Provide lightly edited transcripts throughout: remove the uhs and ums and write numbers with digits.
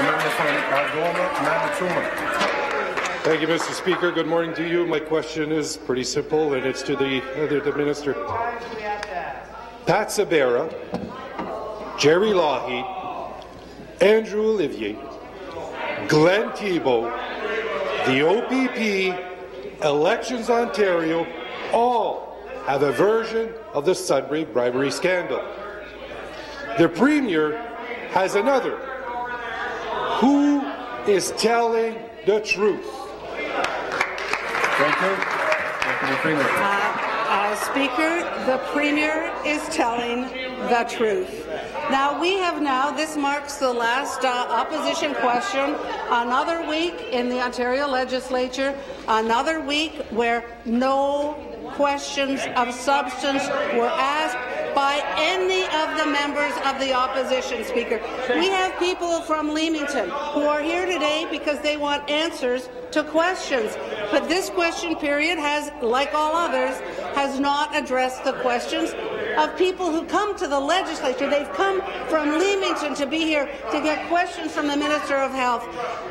member from Algoma, Manitoulin. Thank you, Mr. Speaker. Good morning to you. My question is pretty simple, and it's to the Minister. Pat Sabera, Jerry Lougheed, Andrew Olivier, Glenn Thibault, the OPP, Elections Ontario, all have a version of the Sudbury bribery scandal. The Premier has another. Who is telling the truth? Thank you. The Premier. Speaker, the Premier is telling the truth. Now, this marks the last opposition question, another week in the Ontario Legislature, another week where no questions of substance were asked by any of the members of the opposition, Speaker. We have people from Leamington who are here today because they want answers to questions. But this question period has, like all others, has not addressed the questions of people who come to the legislature. They've come from Leamington to be here to get questions from the Minister of Health.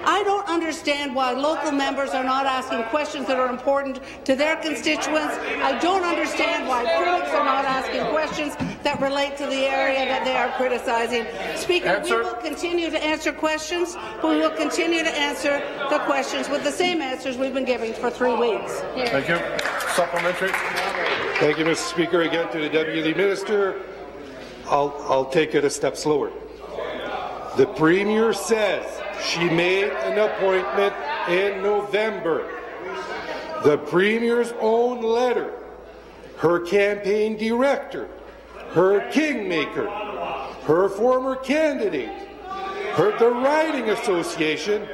I don't understand why local members are not asking questions that are important to their constituents. I don't understand why critics are not asking questions that relate to the area that they are criticizing. Speaker, we will continue to answer questions, but we will continue to answer the questions with the same answers we've been giving for 3 weeks. Thank you. Supplementary. Thank you, Mr. Speaker. Again to the Deputy Minister. I'll take it a step slower. The Premier says she made an appointment in November. The Premier's own letter, her campaign director, her kingmaker, her former candidate, the Riding Association,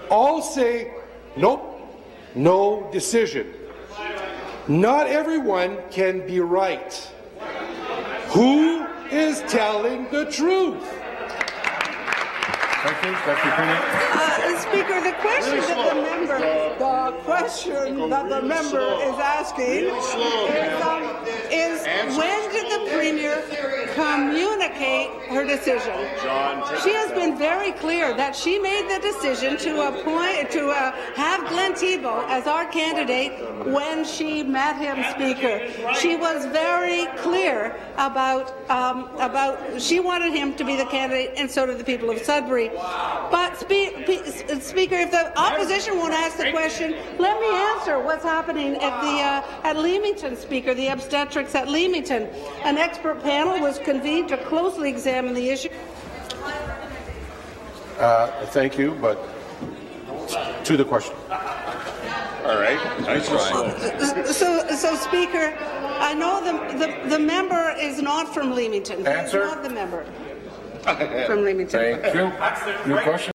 all say, nope, no decision. Not everyone can be right. Who is telling the truth? Thank you. Deputy Premier. Speaker, the question that the member is asking is when did the Premier communicate her decision? She has been very clear that she made the decision to have Glenn Thibault as our candidate when she met him, Speaker. She was very clear about she wanted him to be the candidate, and so did the people of Sudbury. But Speaker, if the opposition won't ask the question, let me answer what's happening at Leamington, Speaker, the obstetrics at Leamington. An expert panel was convened to closely examine the issue. Thank you, but to the question. All right. Nice try. So, Speaker, I know the member is not from Leamington. Answer. He's not the member from Leamington. Thank you. Your question.